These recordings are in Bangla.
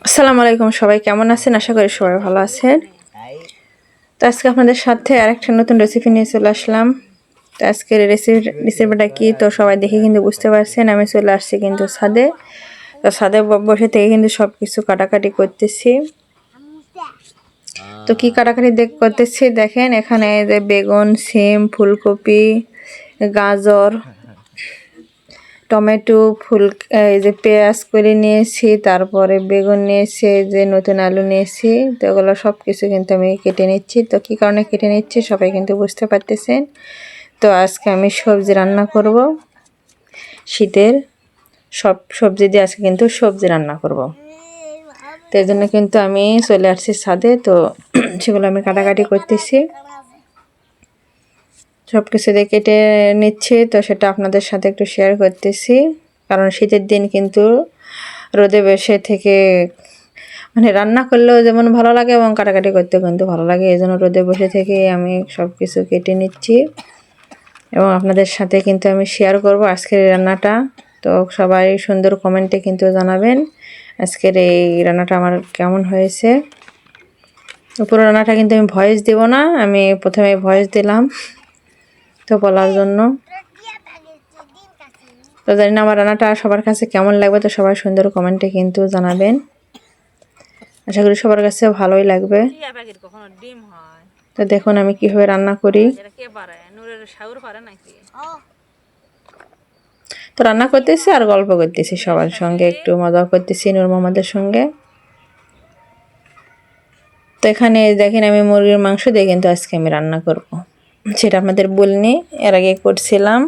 আসসালামু আলাইকুম, সবাই কেমন আছেন? আশা করি সবাই ভালো আছেন। তো আজকে আপনাদের সাথে আরেকটা নতুন রেসিপি নিয়ে চলে আসলাম। তো আজকের রেসিপিটা কি তো সবাই দেখে কিন্তু বুঝতে পারছেন। আমি চলে আসছি কিন্তু ছাদে। তো ছাদে বসে থেকে কিন্তু সব কিছু কাটাকাটি করতেছি। তো কি কাটাকাটি করতেছি দেখেন, এখানে যে বেগুন, সিম, ফুলকপি, গাজর, টমেটো, এই যে পেঁয়াজ করে নিয়েছি, তারপরে বেগুন নিয়েছি, এই যে নতুন আলু নিয়েছি। তো এগুলো সব কিছু কিন্তু আমি কেটে নিচ্ছি। তো কী কারণে কেটে নিচ্ছি সবাই কিন্তু বুঝতে পারতেছেন। তো আজকে আমি সবজি রান্না করব, শীতের সব সবজি দিয়ে আজকে কিন্তু সবজি রান্না করব। তো এই জন্য কিন্তু আমি চলে আসছি ছাদে। তো সেগুলো আমি কাটাকাটি করতেছি, সব কিছু দিয়ে কেটে নিচ্ছি। তো সেটা আপনাদের সাথে একটু শেয়ার করতেছি, কারণ শীতের দিন কিন্তু রোদে বসে থেকে মানে রান্না করলেও যেমন ভালো লাগে এবং কাটাকাটি করতেও কিন্তু ভালো লাগে। এই জন্য রোদে বসে থেকে আমি সব কিছু কেটে নিচ্ছি এবং আপনাদের সাথে কিন্তু আমি শেয়ার করব আজকের এই রান্নাটা। তো সবাই সুন্দর কমেন্টে কিন্তু জানাবেন আজকের এই রান্নাটা আমার কেমন হয়েছে। পুরো রান্নাটা কিন্তু আমি ভয়েস দেব না, আমি প্রথমে ভয়েস দিলাম তো বলার জন্য। তো জানি না আমার রান্নাটা সবার কাছে কেমন লাগবে, তো সবাই সুন্দর কমেন্টে কিন্তু জানাবেন। আশা করি সবার কাছে ভালোই লাগবে। তো দেখুন আমি কিভাবে রান্না করি। তো রান্না করতেছি আর গল্প করতেছি, সবার সঙ্গে একটু মজা করতেছি নূর মোহাম্মদের সঙ্গে। তো এখানে দেখেন আমি মুরগির মাংস দিয়ে কিন্তু আজকে আমি রান্না করব, সেটা আপনাদের বলিনি, এর আগে করছিলাম।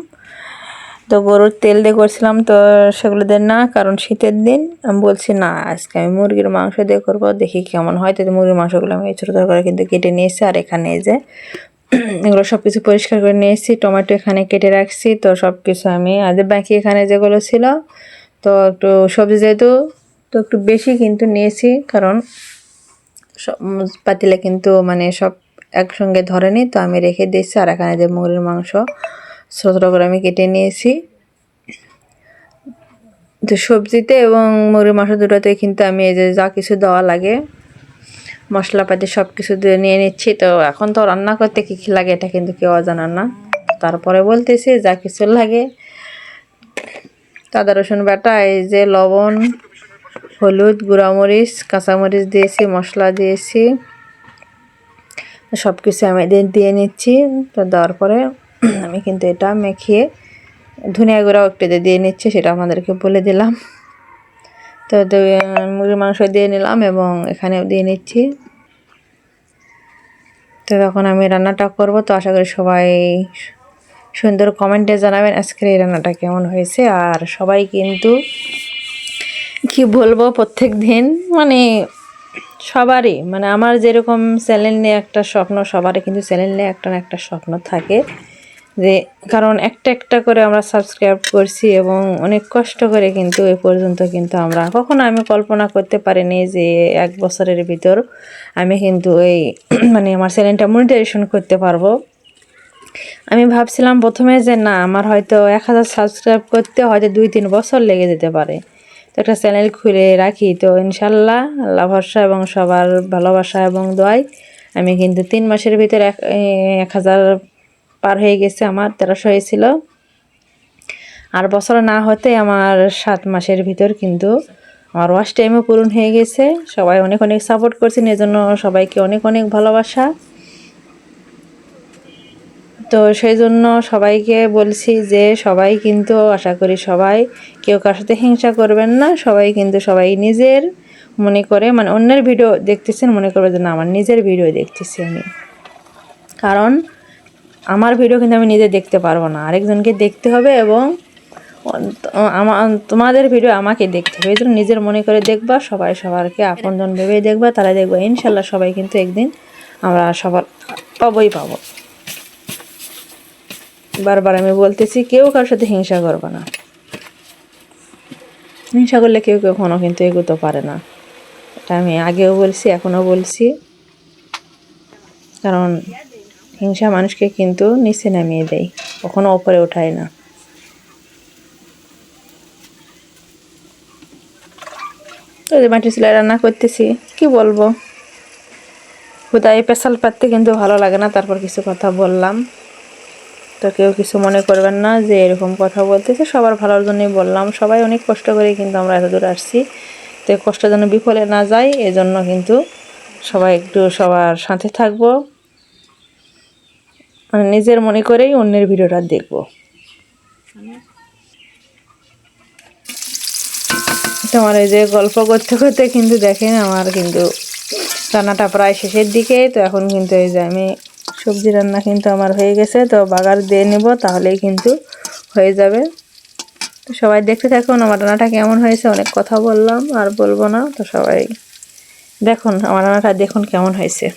তো গরুর তেল দিয়ে করছিলাম, তো সেগুলো দিয়ে না, কারণ শীতের দিন আমি বলছি না আজকে আমি মুরগির মাংস দিয়ে করবো, দেখি কেমন হয়। তো মুরগির মাংসগুলো আমি ছোটো ছোটো করে কিন্তু কেটে নিয়েছি। আর এখানে এই যে এগুলো সব কিছু পরিষ্কার করে নিয়েছি, টমেটো এখানে কেটে রাখছি। তো সব কিছু আমি আজ বাকি এখানে যেগুলো ছিল, তো একটু সবজি যেহেতু তো একটু বেশি কিন্তু নিয়েছি, কারণ সব পাতিলে কিন্তু মানে সব একসঙ্গে ধরেনি, তো আমি রেখে দিয়েছি। আর এখানে যে মুরগির মাংস ছোটো ছোটো করে আমি কেটে নিয়েছি। তো সবজিতে এবং মুরগির মাংস দুটোতে কিন্তু আমি এই যে যা কিছু দেওয়া লাগে মশলাপাতি সব কিছু দিয়ে নিয়ে নিচ্ছি। তো এখন তো রান্না করতে কী কী লাগে এটা কিন্তু কেউ অজানা না, তারপরে বলতেছি যা কিছু লাগে। আদা রসুন বাটা, এই যে লবণ, হলুদ, গুঁড়ামরিচ, কাঁচামরিচ দিয়েছি, মশলা দিয়েছি, সব কিছু আমি দিয়ে নিচ্ছি। তো দেওয়ার পরে আমি কিন্তু এটা মেখিয়ে ধনিয়া গুঁড়াও একটু দিয়ে নিচ্ছি, সেটা আমাদেরকে বলে দিলাম। তো মুরগির মাংস দিয়ে নিলাম এবং এখানেও দিয়ে নিচ্ছি। তো তখন আমি রান্নাটা করব। তো আশা করি সবাই সুন্দর কমেন্টে জানাবেন আজকের এই রান্নাটা কেমন হয়েছে। আর সবাই কিন্তু কি বলবো, প্রত্যেক দিন মানে সবারই মানে আমার যেরকম চ্যানেল নিয়ে একটা স্বপ্ন, সবারই কিন্তু চ্যানেল নিয়ে একটা না একটা স্বপ্ন থাকে, যে কারণ একটা একটা করে আমরা সাবস্ক্রাইব করছি এবং অনেক কষ্ট করে কিন্তু এ পর্যন্ত কিন্তু আমরা কখনো আমি কল্পনা করতে পারিনি যে 1 বছরের ভিতর আমি কিন্তু এই মানে আমার চ্যানেলটা মনিটাইজেশন করতে পারবো। আমি ভাবছিলাম প্রথমে যে না আমার হয়তো 1000 সাবস্ক্রাইব করতে হয়তো 2-3 বছর লেগে যেতে পারে। তো একটা চ্যানেল খুলে রাখি, তো ইনশাল্লাহ আল্লাহ ভরসা এবং সবার ভালোবাসা এবং দোয়ায় আমি কিন্তু 3 মাসের ভিতরে 1000 পার হয়ে গেছে। আমার 1300 হয়েছিল, আর বছর না হতে আমার 7 মাসের ভিতর কিন্তু আমার ওয়াচ টাইমও পূরণ হয়ে গেছে। সবাই অনেক অনেক সাপোর্ট করছেন, এজন্য সবাইকে অনেক অনেক ভালোবাসা। তো সেই জন্য সবাইকে বলছি যে সবাই কিন্তু আশা করি সবাই কেউ কার সাথে হিংসা করবেন না, সবাই কিন্তু সবাই নিজের মনে করে মানে অন্যের ভিডিও দেখতেছেন মনে করবে যে না আমার নিজের ভিডিও দেখতেছি আমি, কারণ আমার ভিডিও কিন্তু আমি নিজে দেখতে পারবো না, আরেকজনকে দেখতে হবে এবং তোমাদের ভিডিও আমাকে দেখতে হবে। এই জন্য নিজের মনে করে দেখবা, সবাই সবারকে আপনজন ভেবেই দেখবা, তাহলে দেখবা ইনশাল্লাহ সবাই কিন্তু একদিন আমরা সবার পাবো। বারবার আমি বলতেছি কেউ কারোর সাথে হিংসা করবে না, হিংসা করলে কেউ কখনো কিন্তু এগোতে পারে না। এটা আমি আগেও বলছি এখনও বলছি, কারণ হিংসা মানুষকে কিন্তু নিচে নামিয়ে দেয়, কখনো ওপরে ওঠায় না। ওই যে মাটির চুলায় রান্না করতেছি, কি বলবো, হুদাই পেশাল পাততে কিন্তু ভালো লাগে না। তারপর কিছু কথা বললাম, তো কেউ কিছু মনে করবেন না যে এরকম কথা বলতেছে, সবার ভালোর জন্যই বললাম। সবাই অনেক কষ্ট করে কিন্তু আমরা এত দূর আসছি, তো কষ্ট যেন বিফলে না যায় এজন্য কিন্তু সবাই একটু সবার সাথে থাকবো, মানে নিজের মনে করেই অন্যের ভিডিওটা দেখবো। তোমার এই যে গল্প করতে করতে কিন্তু দেখেন আমার কিন্তু রান্নাটা প্রায় শেষের দিকে। তো এখন কিন্তু এই যে আমি সবজি রান্না কিন্তু আমার হয়ে গেছে, তো বাগার দিয়ে নেব, তাহলেই কিন্তু হয়ে যাবে। তো সবাই দেখতে থাকুন আমার রান্নাটা কেমন হয়েছে। অনেক কথা বললাম, আর বলবো না। তো সবাই দেখুন আমার রান্নাটা, দেখুন কেমন হয়েছে।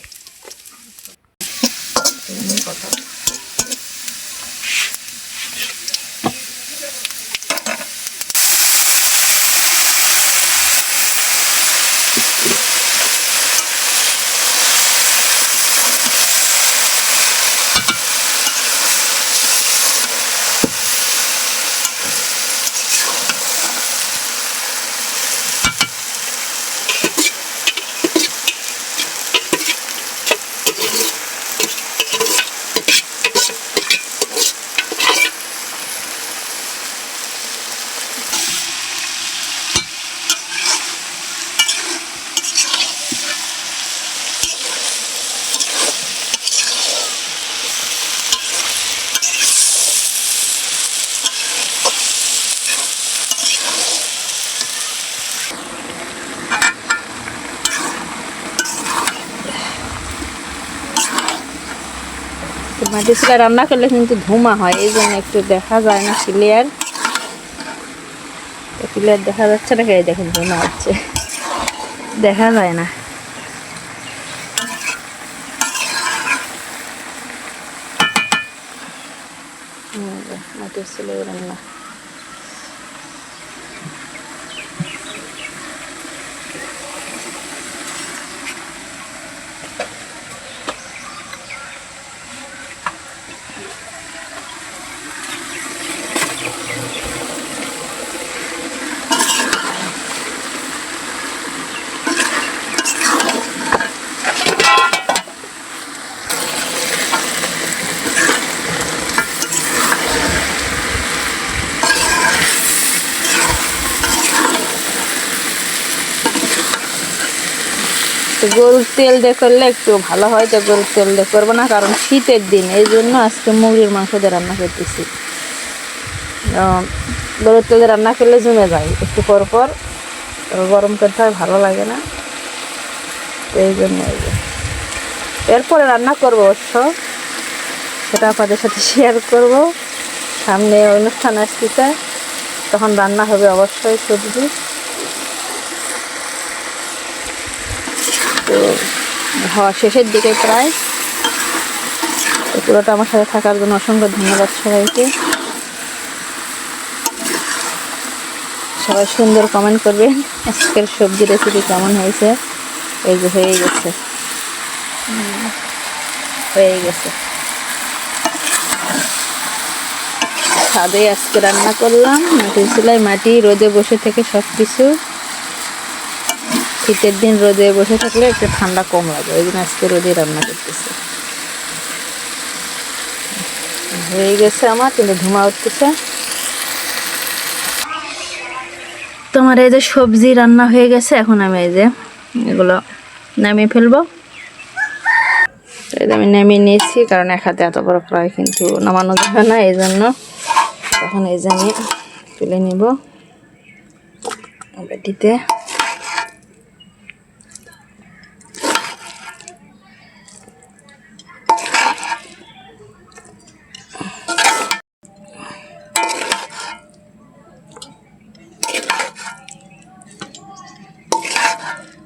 মাটির চুলায় রান্না করলে কিন্তু ধুমা হয়, এই জন্য একটু দেখা যায় না ক্লিয়ার। ক্লিয়ার দেখা যাচ্ছে না, এই দেখেন ধুমা হচ্ছে, দেখা যায় না। মাটির চুলায় রান্না। গরুর তেল দিয়ে করলে একটু ভালো হয়, তো গরুর তেল দিয়ে করবো না, কারণ শীতের দিন, এই জন্য আজকে মুরগির মাংস দিয়ে রান্না করতেছি। গরুর তেল দিয়ে রান্না করলে জমে যায় একটু পর পর, গরম করতে হয়, ভালো লাগে না, এই জন্য। এরপরে রান্না করবো অবশ্য, সেটা আপনাদের সাথে শেয়ার করব। সামনে অনুষ্ঠান আসতেছে, তখন রান্না হবে অবশ্যই সবজি। তো হওয়া শেষের দিকে প্রায়। তো পুরোটা আমার সাথে থাকার জন্য অসংখ্য ধন্যবাদ সবাইকে। সবাই সুন্দর কমেন্ট করবেন আজকের সবজি রেসিপি কেমন হয়েছে। এই যে হয়ে গেছে, হয়ে গেছে। ছাদে আজকে রান্না করলাম, মাটির চুলায়, মাটি রোদে বসে থেকে সব কিছু। শীতের দিন রোদে বসে থাকলে একটু ঠান্ডা কম লাগে, ওই জন্য আজকে রোদে রান্না করতেছে। হয়ে গেছে আমার, কিন্তু ধোঁয়া উঠতেছে। তোমার এই যে সবজি রান্না হয়ে গেছে, এখন আমি এই যে এগুলো নামিয়ে ফেলবো। এই যে আমি নামিয়ে নিয়েছি, কারণ এক হাতে এত বড় ফ্রাই কিন্তু নামানো যাবে না, এই জন্য। এখন এই যে আমি তুলে নিব বাটিতে।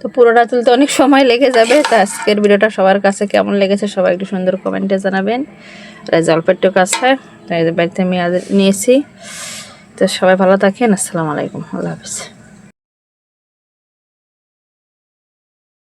তো পুরোটা তুলতে অনেক সময় লেগে যাবে। তো আজকের ভিডিওটা সবার কাছে কেমন লেগেছে সবাই একটু সুন্দর কমেন্টে জানাবেন। অল্প একটু কাজ হয়, তাই বাড়িতে আমি নিয়েছি। তো সবাই ভালো থাকেন, আসসালামু আলাইকুম, আল্লাহ হাফিজ।